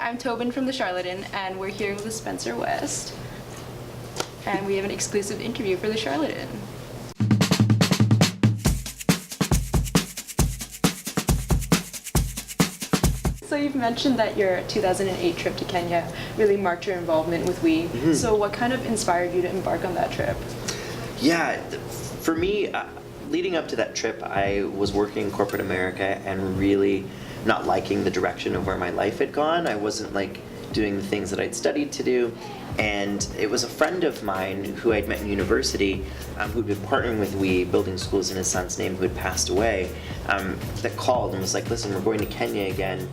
I'm Tobin from the Charlatan, and we're here with Spencer West. And we have an exclusive interview for the Charlatan. So you've mentioned that your 2008 trip to Kenya really marked your involvement with WE. Mm-hmm. So what kind of inspired you to embark on that trip? Yeah, for me, leading up to that trip, I was working in corporate America and really not liking the direction of where my life had gone. I wasn't doing the things that I'd studied to do. And it was a friend of mine who I'd met in university, who'd been partnering with WE, building schools in his son's name, who had passed away, that called and was like, listen, we're going to Kenya again.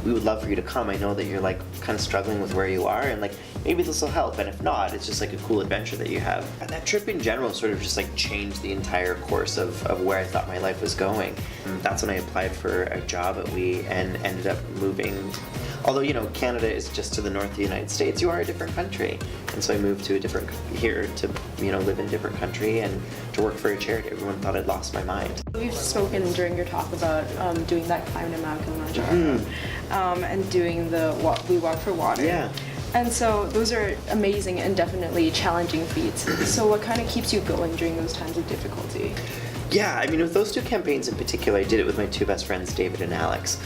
We would love for you to come. I know that you're kind of struggling with where you are, and maybe this will help, and if not, it's just a cool adventure that you have. And that trip in general sort of just changed the entire course of where I thought my life was going. And that's when I applied for a job at WE and ended up moving. Although, Canada is just to the north of the United States, you are a different country. And so I moved to here to, live in a different country and to work for a charity. Everyone thought I'd lost my mind. We've spoken during your talk about doing that climb to Mount Kilimanjaro, and doing the We Walk for Water. Yeah. And so those are amazing and definitely challenging feats. So what kind of keeps you going during those times of difficulty? Yeah, with those two campaigns in particular, I did it with my two best friends, David and Alex.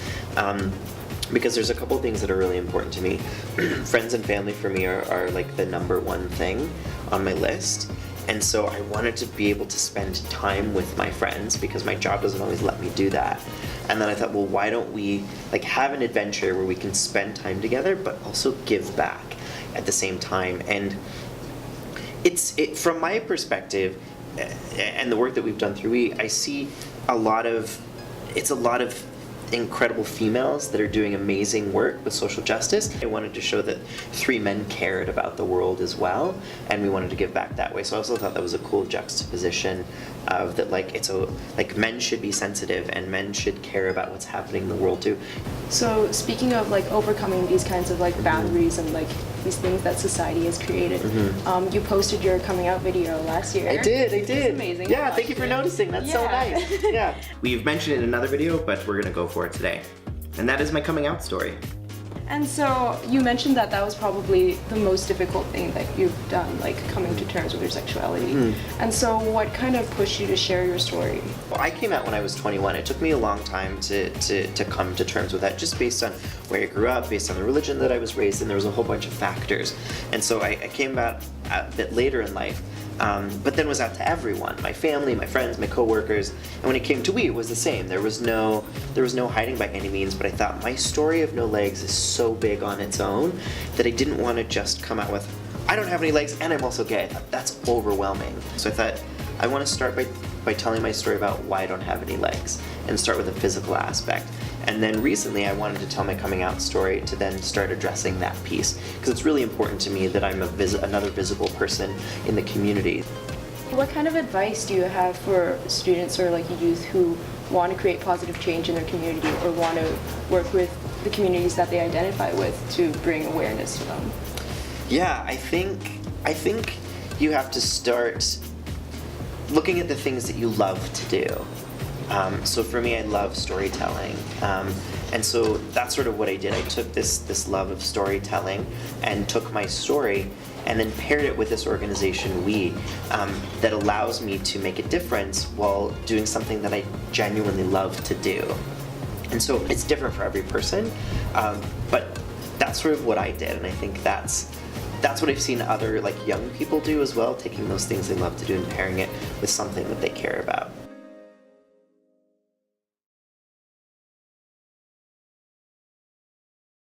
Because there's a couple things that are really important to me. Friends and family for me are the number one thing on my list. And so I wanted to be able to spend time with my friends because my job doesn't always let me do that. And then I thought, well, why don't we have an adventure where we can spend time together but also give back at the same time. And from my perspective and the work that we've done through WE, I see a lot of incredible females that are doing amazing work with social justice. I wanted to show that three men cared about the world as well, and we wanted to give back that way. So I also thought that was a cool juxtaposition of that men should be sensitive and men should care about what's happening in the world too. So speaking of overcoming these kinds of boundaries and these things that society has created, you posted your coming out video last year. I did. It's amazing. Yeah, thank you for noticing. That's so nice. Yeah. We've mentioned it in another video, but we're gonna go for it today. And that is my coming out story. And so you mentioned that was probably the most difficult thing that you've done, coming to terms with your sexuality. And so what kind of pushed you to share your story? Well, I came out when I was 21. It took me a long time to come to terms with that, just based on where I grew up, based on the religion that I was raised in. There was a whole bunch of factors. And so I came out a bit later in life. But then was out to everyone, my family, my friends, my coworkers, and when it came to WE, it was the same. There was no hiding by any means, but I thought my story of no legs is so big on its own that I didn't want to just come out with, I don't have any legs and I'm also gay. I thought that's overwhelming. So I thought I want to start by telling my story about why I don't have any legs and start with a physical aspect. And then recently I wanted to tell my coming out story to then start addressing that piece, because it's really important to me that I'm another visible person in the community. What kind of advice do you have for students or youth who want to create positive change in their community or want to work with the communities that they identify with to bring awareness to them? Yeah, I think you have to start looking at the things that you love to do. So for me, I love storytelling, and so that's sort of what I did. I took this love of storytelling and took my story and then paired it with this organization, WE, that allows me to make a difference while doing something that I genuinely love to do. And so it's different for every person, but that's sort of what I did, and I think that's what I've seen other young people do as well, taking those things they love to do and pairing it with something that they care about.